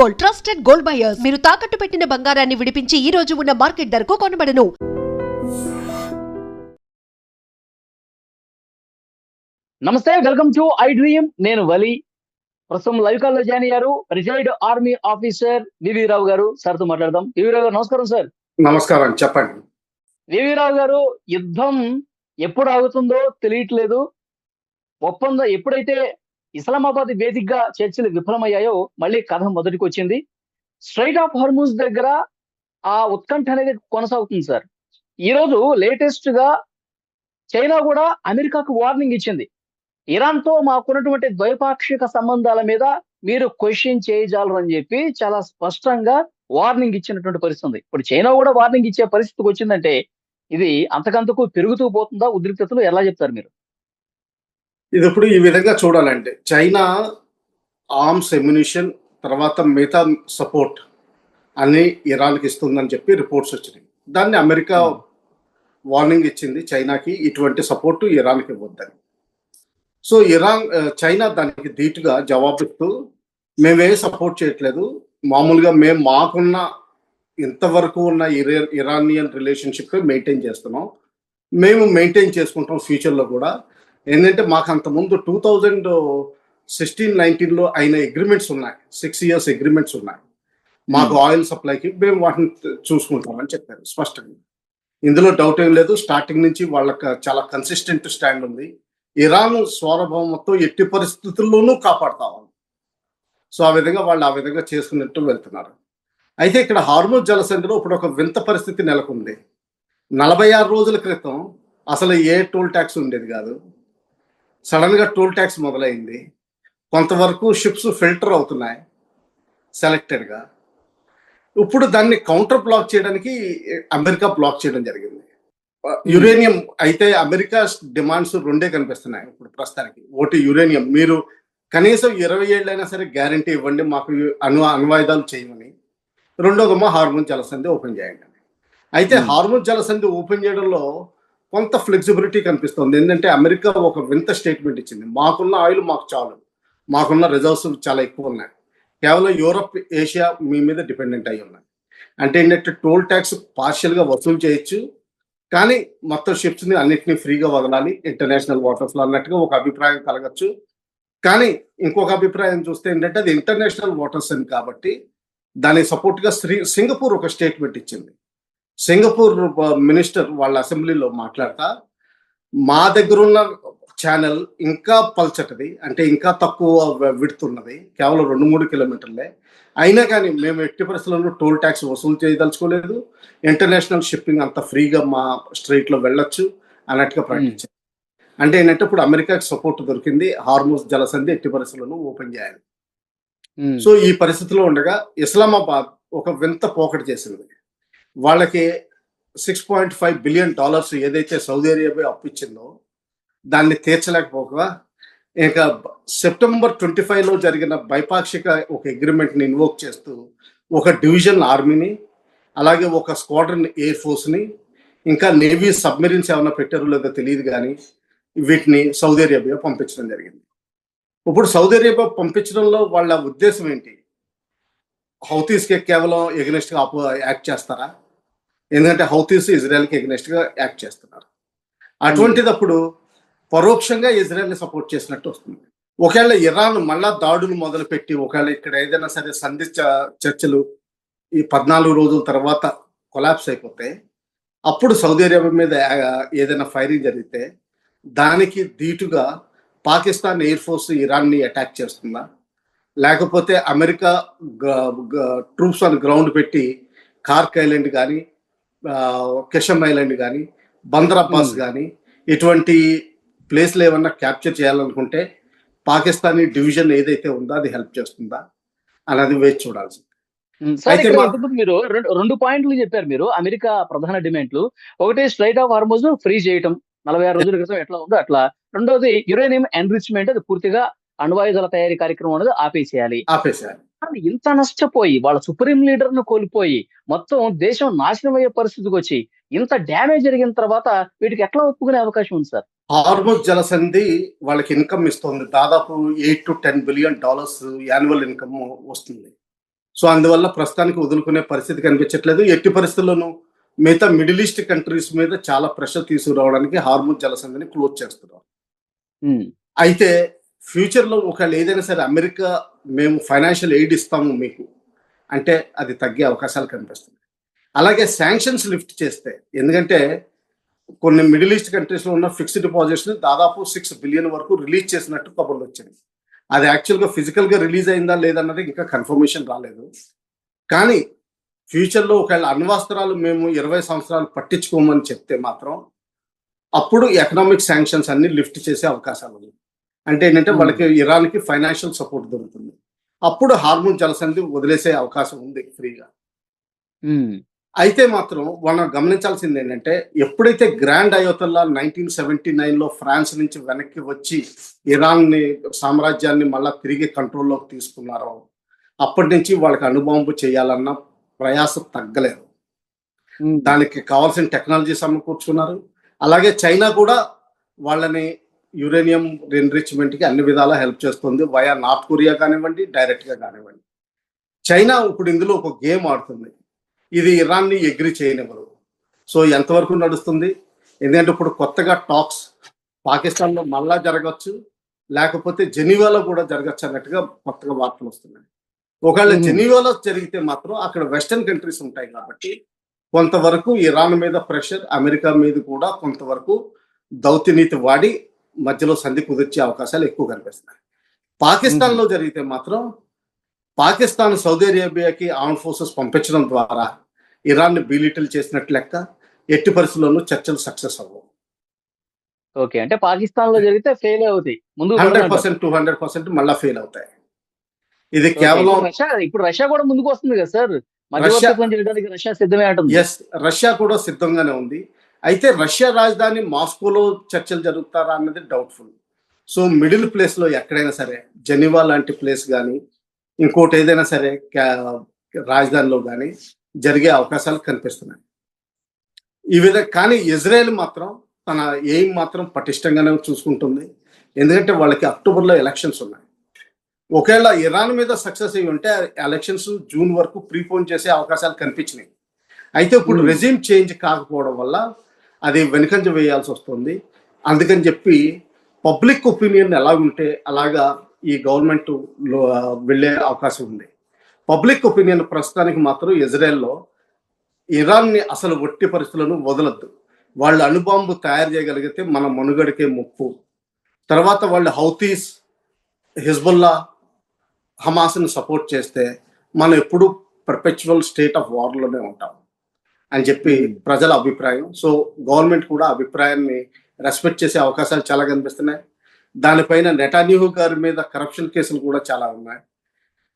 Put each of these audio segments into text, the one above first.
Gold, trusted gold buyers. మీరు తాకట్టు పెట్టిన బంగారాన్ని విడిపించి ఈ రోజు ఉన్న మార్కెట్ ధరకు కొనబడను. నమస్తే, వెల్కమ్ టు ఐ డ్రీమ్. నేను వలి. ప్రస్తుతం లైవ్ కాల్ లో జాయిన్ అయ్యారు రిటైర్డ్ ఆర్మీ ఆఫీసర్ వివి రావు గారు. సార్ తో మాట్లాడదాం. వివి రావు గారు నమస్కారం. సార్ నమస్కారం, చెప్పండి. వివి రావు గారు, యుద్ధం ఎప్పుడు ఆగుతుందో తెలియట్లేదు. ఒప్పందం ఎప్పుడైతే ఇస్లామాబాద్ వేదికగా చర్చలు విఫలమయ్యాయో మళ్ళీ కథ మొదటికి వచ్చింది. స్ట్రైట్ ఆఫ్ హార్మూజ్ దగ్గర ఆ ఉత్కంఠ అనేది కొనసాగుతుంది. సార్, ఈ రోజు లేటెస్ట్ గా చైనా కూడా అమెరికాకు వార్నింగ్ ఇచ్చింది. ఇరాన్ తో మాకున్నటువంటి ద్వైపాక్షిక సంబంధాల మీద మీరు క్వశ్చన్ చేయజాలరని చెప్పి చాలా స్పష్టంగా వార్నింగ్ ఇచ్చినటువంటి పరిస్థితి. ఇప్పుడు చైనా కూడా వార్నింగ్ ఇచ్చే పరిస్థితికి వచ్చిందంటే ఇది అంతకంతకు పెరుగుతూ పోతుందా? ఉద్రిక్తతలు ఎలా చెప్తారు మీరు? ఇది ఇప్పుడు ఈ విధంగా చూడాలంటే చైనా ఆర్మ్స్ ఎమ్యునిషన్ తర్వాత మిగతా సపోర్ట్ అన్ని ఇరాన్కి ఇస్తుందని చెప్పి రిపోర్ట్స్ వచ్చినాయి. దాన్ని అమెరికా వార్నింగ్ ఇచ్చింది చైనాకి, ఇటువంటి సపోర్టు ఇరాన్కి ఇవ్వద్దని. సో చైనా దానికి ధీటుగా జవాబిస్తూ మేమే సపోర్ట్ చేయట్లేదు, మామూలుగా మేము మాకున్న ఇంతవరకు ఉన్న ఇరానియన్ రిలేషన్షిప్ మెయింటైన్ చేస్తున్నాం, మేము మెయింటైన్ చేసుకుంటాం ఫ్యూచర్లో కూడా. ఏంటంటే మాకు అంతకుముందు 2016-19లో అయిన అగ్రిమెంట్స్ ఉన్నాయి, 6 years అగ్రిమెంట్స్ ఉన్నాయి మాకు ఆయిల్ సప్లైకి, మేము వాటిని చూసుకుంటామని చెప్పారు స్పష్టంగా. ఇందులో డౌట్ ఏం లేదు. స్టార్టింగ్ నుంచి వాళ్ళకి చాలా కన్సిస్టెంట్ స్టాండ్ ఉంది. ఇరాన్ సార్వభౌమత్వం ఎట్టి పరిస్థితుల్లోనూ కాపాడుతాము. సో ఆ విధంగా చేసుకున్నట్టు వెళ్తున్నారు. అయితే ఇక్కడ హార్మూజ్ జలసంధిలో ఇప్పుడు ఒక వింత పరిస్థితి నెలకొంది. 46 రోజుల క్రితం అసలు ఏ టోల్ ట్యాక్స్ ఉండేది కాదు. సడన్ గా టోల్ ట్యాక్స్ మొదలైంది. కొంతవరకు షిప్స్ ఫిల్టర్ అవుతున్నాయి సెలెక్టెడ్ గా. ఇప్పుడు దాన్ని కౌంటర్ బ్లాక్ చేయడానికి అమెరికా బ్లాక్ చేయడం జరిగింది. యురేనియం అయితే అమెరికా డిమాండ్స్ రెండే కనిపిస్తున్నాయి ఇప్పుడు ప్రస్తుతానికి. ఒకటి యురేనియం, మీరు కనీసం 20 ఏళ్ళైనా సరే గ్యారంటీ ఇవ్వండి మాకు అణ్వాయుధాలు చేయమని. రెండోదమ్మా హార్మూజ్ జలసంధి ఓపెన్ చేయండి. అయితే హార్మూజ్ జలసంధి ఓపెన్ చేయడంలో కొంత ఫ్లెక్సిబిలిటీ కనిపిస్తుంది. ఏంటంటే అమెరికా ఒక వింత స్టేట్మెంట్ ఇచ్చింది, మాకున్న ఆయిల్ మాకు చాలు, మాకున్న రిజర్వ్స్ చాలా ఎక్కువ ఉన్నాయి, కేవలం యూరప్ ఏషియా మీ మీద డిపెండెంట్ అయి ఉన్నాయి. అంటే ఏంటంటే టోల్ ట్యాక్స్ పార్షియల్గా వసూలు చేయొచ్చు, కానీ మొత్తం షిప్స్ని అన్నిటినీ ఫ్రీగా వదలాలి ఇంటర్నేషనల్ వాటర్స్లో అన్నట్టుగా ఒక అభిప్రాయం కలగచ్చు. కానీ ఇంకొక అభిప్రాయం చూస్తే ఏంటంటే అది ఇంటర్నేషనల్ వాటర్స్ అని కాబట్టి దానికి సపోర్ట్గా సింగపూర్ ఒక స్టేట్మెంట్ ఇచ్చింది. సింగపూర్ మినిస్టర్ వాళ్ళ అసెంబ్లీలో మాట్లాడతా, మా దగ్గర ఉన్న ఛానల్ ఇంకా పల్చటిది, అంటే ఇంకా తక్కువ విడుతున్నది, కేవలం 2-3 కిలోమీటర్లే, అయినా కానీ మేము ఎట్టి పరిస్థితుల్లో టోల్ ట్యాక్స్ వసూలు చేయదలుచుకోలేదు, ఇంటర్నేషనల్ షిప్పింగ్ అంత ఫ్రీగా మా స్ట్రైట్లో వెళ్ళొచ్చు అన్నట్టుగా ప్రకటించారు. అంటే ఏంటంటే ఇప్పుడు అమెరికాకి సపోర్ట్ దొరికింది, హార్మూజ్ జలసంధి ఎట్టి పరిస్థితులను ఓపెన్ చేయాలి. సో ఈ పరిస్థితిలో ఉండగా ఇస్లామాబాద్ ఒక వింత పోకటి చేసింది. వాళ్ళకి $6.5 బిలియన్ ఏదైతే సౌదీ అరేబియా అప్పిచ్చిందో దాన్ని తీర్చలేకపోగా ఇంకా సెప్టెంబర్ 25లో జరిగిన ద్వైపాక్షిక ఒక అగ్రిమెంట్ని ఇన్వోక్ చేస్తూ ఒక డివిజన్ ఆర్మీని, అలాగే ఒక స్క్వాడ్రన్ ఎయిర్ ఫోర్స్ని, ఇంకా నేవీ సబ్మెరీన్స్ ఏమైనా పెట్టారో లేదో తెలియదు కానీ వీటిని సౌదీ అరేబియా పంపించడం జరిగింది. ఇప్పుడు సౌదీ అరేబియా పంపించడంలో వాళ్ళ ఉద్దేశం ఏంటి? హౌతీస్కి కేవలం ఎగనెస్ట్గా యాక్ట్ చేస్తారా? ఎందుకంటే హౌతీస్ ఇజ్రాయెల్కి ఎగనెస్ట్గా యాక్ట్ చేస్తున్నారు. అటువంటిదప్పుడు పరోక్షంగా ఇజ్రాయెల్ని సపోర్ట్ చేసినట్టు వస్తుంది. ఒకవేళ ఇరాన్ మళ్ళా దాడులు మొదలుపెట్టి ఒకవేళ ఇక్కడ ఏదైనా సరే సంధి చర్చలు ఈ 14 రోజుల తర్వాత కొలాప్స్ అయిపోతే అప్పుడు సౌదీ అరేబియా మీద ఏదైనా ఫైరింగ్ జరిగితే దానికి ధీటుగా పాకిస్తాన్ ఎయిర్ ఫోర్స్ ఇరాన్ని అటాక్ చేస్తుందా, లేకపోతే అమెరికా ట్రూప్స్ ఆన్ గ్రౌండ్ పెట్టి కార్క్ ఐలాండ్ కానీ, కెషమ్ ఐలాండ్ కానీ, బందర్ అబ్బాస్ కానీ ఇటువంటి ప్లేస్లు ఏమన్నా క్యాప్చర్ చేయాలనుకుంటే పాకిస్తానీ డివిజన్ ఏదైతే ఉందో అది హెల్ప్ చేస్తుందా అన్నది వేచి చూడాల్సింది. అయితే మీరు 2 పాయింట్లు చెప్పారు మీరు, అమెరికా ప్రధాన డిమాండ్లు. ఒకటి స్ట్రైట్ ఆఫ్ హార్మూజ్ ఫ్రీ చేయటం 46 రోజుల క్రితం ఎట్లా ఉందో అట్లా. రెండోది యురేనియం ఎన్రిచ్మెంట్, అది పూర్తిగా అణ్వాయుధాల తయారీ కార్యక్రమం అనేది ఆపేసేయాలి. ఇంత నష్టపోయి వాళ్ళ సుప్రీం లీడర్ ను కోల్పోయి మొత్తం దేశం నాశనం అయ్యే పరిస్థితికి వచ్చి ఇంత డ్యామేజ్ జరిగిన తర్వాత వీటికి ఎట్లా ఒప్పుకునే అవకాశం ఉంది సార్? హార్మూజ్ జలసంధి వాళ్ళకి ఇన్కమ్ ఇస్తుంది, దాదాపు $8 to $10 బిలియన్ యాన్యువల్ ఇన్కమ్ వస్తుంది. సో అందువల్ల ప్రస్తుతానికి వదులుకునే పరిస్థితి కనిపించట్లేదు. ఎట్టి పరిస్థితుల్లోనూ మిగతా మిడిల్ ఈస్ట్ కంట్రీస్ మీద చాలా ప్రెషర్ తీసుకురావడానికి హార్మోన్ జలసంధిని క్లోజ్ చేస్తున్నారు. ఉమ్, అయితే ఫ్యూచర్లో ఒకవేళ ఏదైనా సరే అమెరికా మేము ఫైనాన్షియల్ ఎయిడ్ ఇస్తాము మీకు అంటే అది తగ్గే అవకాశాలు కనిపిస్తుంది. అలాగే శాంక్షన్స్ లిఫ్ట్ చేస్తే, ఎందుకంటే కొన్ని మిడిల్ ఈస్ట్ కంట్రీస్లో ఉన్న ఫిక్స్డ్ డిపాజిట్స్ని దాదాపు 6 బిలియన్ వరకు రిలీజ్ చేసినట్టు కబుర్లు వచ్చాయి. అది యాక్చువల్గా ఫిజికల్గా రిలీజ్ అయిందా లేదన్నది ఇంకా కన్ఫర్మేషన్ రాలేదు. కానీ ఫ్యూచర్లో ఒకవేళ అణ్వస్త్రాలు మేము 20 సంవత్సరాలు పట్టించుకోమని చెప్తే మాత్రం అప్పుడు ఎకనామిక్ శాంక్షన్స్ అన్ని లిఫ్ట్ చేసే అవకాశాలు ఉన్నాయి. అంటే ఏంటంటే వాళ్ళకి ఇరాన్కి ఫైనాన్షియల్ సపోర్ట్ దొరుకుతుంది. అప్పుడు హార్మోన్ జలసంధి వదిలేసే అవకాశం ఉంది ఫ్రీగా. ఉమ్, అయితే మాత్రం మనం గమనించాల్సింది ఏంటంటే ఎప్పుడైతే గ్రాండ్ అయోతల్లా 1979లో ఫ్రాన్స్ నుంచి వెనక్కి వచ్చి ఇరాన్ని సామ్రాజ్యాన్ని మళ్ళా తిరిగి కంట్రోల్లోకి తీసుకున్నారో అప్పటి నుంచి వాళ్ళకి అణుబాంబు చేయాలన్న ప్రయాసం తగ్గలేదు. ఉమ్, దానికి కావాల్సిన టెక్నాలజీ సమకూర్చుకున్నారు. అలాగే చైనా కూడా వాళ్ళని యురేనియం ఎన్రిచ్మెంట్కి అన్ని విధాలా హెల్ప్ చేస్తుంది, వయా నార్త్ కొరియా కానివ్వండి, డైరెక్ట్గా కానివ్వండి. చైనా ఇప్పుడు ఇందులో ఒక గేమ్ ఆడుతుంది. ఇది ఇరాన్ని ఎగ్రీ చేయనివ్వరు. సో ఎంతవరకు నడుస్తుంది? ఎందుకంటే ఇప్పుడు కొత్తగా టాక్స్ పాకిస్తాన్లో మళ్ళా జరగచ్చు, లేకపోతే జెనీవాలో కూడా జరగచ్చు అన్నట్టుగా కొత్తగా వార్తలు వస్తున్నాయి. ఒకవేళ జెనీవాలో జరిగితే మాత్రం అక్కడ వెస్టర్న్ కంట్రీస్ ఉంటాయి కాబట్టి కొంతవరకు ఇరాన్ మీద ప్రెషర్, అమెరికా మీద కూడా కొంతవరకు దౌత్యనీతి వాడి మధ్యలో సంధి కుదిర్చే అవకాశాలు ఎక్కువ కనిపిస్తున్నాయి. పాకిస్తాన్లో జరిగితే మాత్రం పాకిస్తాన్ సౌదీ అరేబియాకి ఆర్మ్ ఫోర్సెస్ పంపించడం ద్వారా ఇరాన్ని బీలిటిల్ చేసినట్టు లెక్క. ఎట్టి పరిస్థితుల్లోనూ చర్చలు సక్సెస్ అవ్వవు. ఓకే, అంటే పాకిస్తాన్ లో జరిగితే ఫెయిల్ అవుతాయి, ముందుకు 100%, 200% మళ్ళా ఫెయిల్ అవుతాయి. ఇది కేవలం ఇప్పుడు రష్యా కూడా ముందుకు వస్తుంది కదా సార్, మధ్యవర్తిత్వం చేయడానికి రష్యా సిద్ధమే అంటుంది. ఎస్, రష్యా కూడా సిద్ధంగానే ఉంది. అయితే రష్యా రాజధాని మాస్కోలో చర్చలు జరుగుతారా అన్నది డౌట్ఫుల్. సో మిడిల్ ప్లేస్లో ఎక్కడైనా సరే జెనీవా లాంటి ప్లేస్ కానీ ఇంకోటి ఏదైనా సరే రాజధానిలో కానీ జరిగే అవకాశాలు కనిపిస్తున్నాయి. ఈ విధంగా కానీ ఇజ్రాయెల్ మాత్రం తన ఎయిమ్ మాత్రం పటిష్టంగానే చూసుకుంటుంది. ఎందుకంటే వాళ్ళకి అక్టోబర్లో ఎలక్షన్స్ ఉన్నాయి. ఒకవేళ ఇరాన్ మీద సక్సెస్ అయ్యి ఉంటే ఎలక్షన్స్ జూన్ వరకు ప్రీపోన్ చేసే అవకాశాలు కనిపించినాయి. అయితే ఇప్పుడు రెజ్యూమ్ చేంజ్ కాకపోవడం వల్ల అది వెనుకంజ వేయాల్సి వస్తుంది. అందుకని చెప్పి పబ్లిక్ ఒపీనియన్ ఎలా ఉంటే అలాగా ఈ గవర్నమెంట్ వెళ్ళే అవకాశం ఉంది. పబ్లిక్ ఒపీనియన్ ప్రస్తుతానికి మాత్రం ఇజ్రాయెల్లో ఇరాన్ని అసలు ఒట్టి పరిస్థితులను వదలద్దు, వాళ్ళు అణుబాంబు తయారు చేయగలిగితే మన మనుగడకే ముప్పు, తర్వాత వాళ్ళు హౌతీస్, హిజ్బుల్లా, హమాస్ని సపోర్ట్ చేస్తే మనం ఎప్పుడు పర్పెచువల్ స్టేట్ ఆఫ్ వార్లోనే ఉంటాం అని చెప్పి ప్రజల అభిప్రాయం. సో గవర్నమెంట్ కూడా అభిప్రాయాన్ని రెస్పెక్ట్ చేసే అవకాశాలు చాలా కనిపిస్తున్నాయి. దానిపైన నెటాన్యాహు గారి మీద కరప్షన్ కేసులు కూడా చాలా ఉన్నాయి.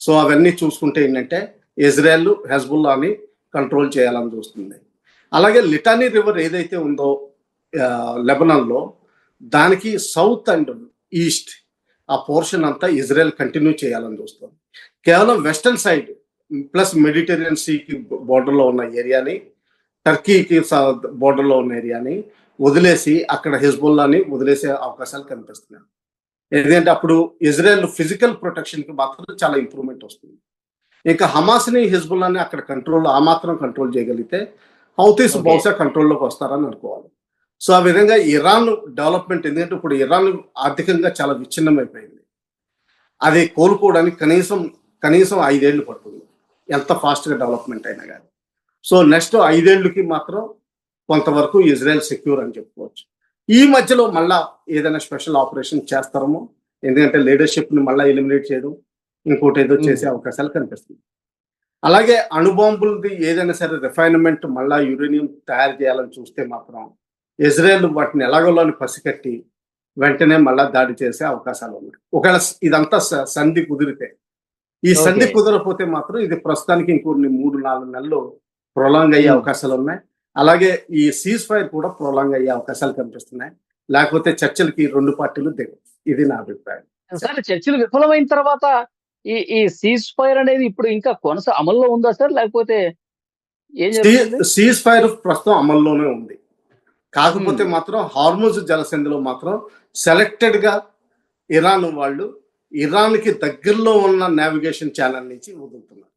సో అవన్నీ చూసుకుంటే ఏంటంటే ఇజ్రాయెల్ హెజ్బుల్లాని కంట్రోల్ చేయాలని చూస్తుంది. అలాగే లిటానీ రివర్ ఏదైతే ఉందో లెబనాన్లో, దానికి సౌత్ అండ్ ఈస్ట్ ఆ పోర్షన్ అంతా ఇజ్రాయెల్ కంటిన్యూ చేయాలని చూస్తుంది. కేవలం వెస్టర్న్ సైడ్ ప్లస్ మెడిటరేనియన్ సీకి బోర్డర్లో ఉన్న ఏరియాని, టర్కీకి బోర్డర్లో ఉన్న ఏరియాని వదిలేసి అక్కడ హిజ్బుల్లాని వదిలేసే అవకాశాలు కనిపిస్తున్నాయి. ఎందుకంటే అప్పుడు ఇజ్రాయెల్ ఫిజికల్ ప్రొటెక్షన్కి మాత్రం చాలా ఇంప్రూవ్మెంట్ వస్తుంది. ఇంకా హమాస్ని, హిజ్బుల్లాని అక్కడ ఆ మాత్రం కంట్రోల్ చేయగలిగితే హౌతీస్ బహుశా కంట్రోల్లోకి వస్తారని అనుకోవాలి. సో ఆ విధంగా ఇరాన్ డెవలప్మెంట్, ఎందుకంటే ఇప్పుడు ఇరాన్ ఆర్థికంగా చాలా విచ్ఛిన్నమైపోయింది. అది కోలుకోవడానికి కనీసం 5 ఏళ్ళు పడుతుంది, ఎంత ఫాస్ట్గా డెవలప్మెంట్ అయినా కానీ. సో నెక్స్ట్ 5 ఏళ్ళకి మాత్రం కొంతవరకు ఇజ్రాయెల్ సెక్యూర్ అని చెప్పుకోవచ్చు. ఈ మధ్యలో మళ్ళా ఏదైనా స్పెషల్ ఆపరేషన్ చేస్తారేమో, ఎందుకంటే లీడర్షిప్ని మళ్ళీ ఎలిమినేట్ చేయడం, ఇంకోటి ఏదో చేసే అవకాశాలు కనిపిస్తుంది. అలాగే అణుబాంబులది ఏదైనా సరే రిఫైన్మెంట్ మళ్ళా యురేనియం తయారు చేయాలని చూస్తే మాత్రం ఇజ్రాయెల్ వాటిని ఎలాగోలని పసికట్టి వెంటనే మళ్ళా దాడి చేసే అవకాశాలు ఉన్నాయి. ఒకవేళ ఇదంతా సంధి కుదిరితే. ఈ సంధి కుదరకపోతే మాత్రం ఇది ప్రస్తుతానికి ఇంకొన్ని 3-4 నెలలు ప్రొలాంగ్ అయ్యే అవకాశాలు ఉన్నాయి. అలాగే ఈ సీజ్ ఫైర్ కూడా ప్రొలాంగ్ అయ్యే అవకాశాలు కనిపిస్తున్నాయి. లేకపోతే చర్చలకి 2 పార్టీలు దిగవు. ఇది నా అభిప్రాయం. సార్, చర్చలు విఫలమైన తర్వాత ఈ సీజ్ ఫైర్ అనేది ఇప్పుడు ఇంకా అమల్లో ఉందా సార్, లేకపోతే ఏం జరుగుతుంది? సీజ్ ఫైర్ ప్రస్తుతం అమల్లోనే ఉంది. కాకపోతే మాత్రం హార్ముజ్ జలసంధిలో మాత్రం సెలెక్టెడ్ గా ఇరాన్ వాళ్ళు ఇరాన్కి దగ్గరలో ఉన్న నావిగేషన్ ఛానల్ నుంచి వదులుతున్నారు.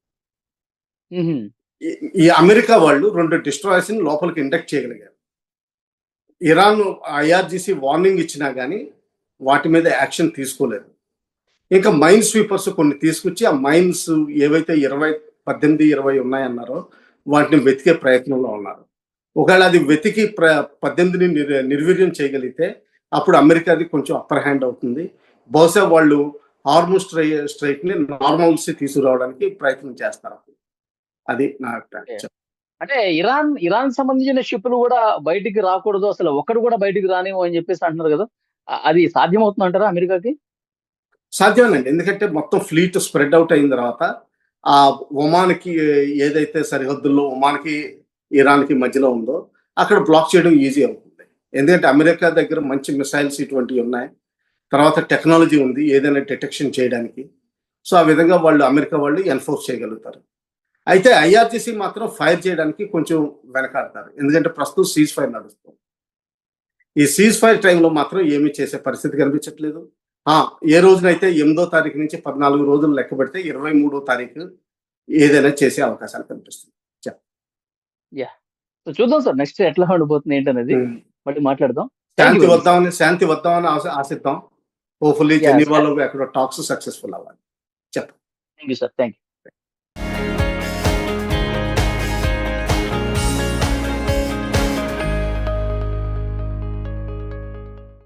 మ్హూ. ఈ అమెరికా వాళ్ళు 2 డిస్ట్రాయర్స్ ని లోపలికి ఇండక్ట్ చేయగలిగారు. ఇరాన్ ఐఆర్జిసి వార్నింగ్ ఇచ్చినా కానీ వాటి మీద యాక్షన్ తీసుకోలేదు. ఇంకా మైన్ స్వీపర్స్ కొన్ని తీసుకొచ్చి ఆ మైన్స్ ఏవైతే 18, 20 ఉన్నాయన్నారో వాటిని వెతికే ప్రయత్నంలో ఉన్నారు. ఒకవేళ అది వెతికి 18ని నిర్వీర్యం చేయగలిగితే అప్పుడు అమెరికాది కొంచెం అప్పర్ హ్యాండ్ అవుతుంది. బహుశా వాళ్ళు హార్మోన్ స్ట్రైక్ ని నార్మల్సీ తీసుకురావడానికి ప్రయత్నం చేస్తారు. అది నా అభిప్రాయం. అంటే ఇరాన్ సంబంధించిన షిప్లు కూడా బయటికి రాకూడదు, అసలు ఒక్కడు కూడా బయటికి రానివ్వు అని చెప్పేసి అంటున్నారు కదా. అది సాధ్యమవుతుంది అంటారా అమెరికాకి? సాధ్యమేనండి. ఎందుకంటే మొత్తం ఫ్లీట్ స్ప్రెడ్ అవుట్ అయిన తర్వాత ఆ ఒమాన్కి ఏదైతే సరిహద్దుల్లో ఒమాన్కి ఇరాన్కి మధ్యలో ఉందో అక్కడ బ్లాక్ చేయడం ఈజీ అవుతుంది. ఎందుకంటే అమెరికా దగ్గర మంచి మిసైల్స్ ఇటువంటివి ఉన్నాయి. తర్వాత టెక్నాలజీ ఉంది ఏదైనా డిటెక్షన్ చేయడానికి. సో ఆ విధంగా అమెరికా వాళ్ళు ఎన్ఫోర్స్ చేయగలుగుతారు. అయితే ఐఆర్జిసి మాత్రం ఫైర్ చేయడానికి కొంచెం వెనకాడతారు. ఎందుకంటే ప్రస్తుతం సీజ్ ఫైర్ నడుస్తుంది. ఈ సీజ్ ఫైర్ టైంలో మాత్రం ఏమీ చేసే పరిస్థితి కనిపించట్లేదు. ఏ రోజునైతే 8వ తారీఖు నుంచి 14 రోజులు లెక్క పెడితే 23వ తారీఖు ఏదైనా చేసే అవకాశాలు కనిపిస్తుంది. సో చూద్దాం సార్ నెక్స్ట్ ఎట్లా ఉండిపోతుంది ఏంటనేది మళ్ళీ మాట్లాడదాం. శాంతి వద్దామని ఆశిద్దాం. హోప్ఫుల్లీ జెనీవాలో అక్కడ టాక్స్ సక్సెస్ఫుల్ అవ్వాలి. Thank you sir. Thank you.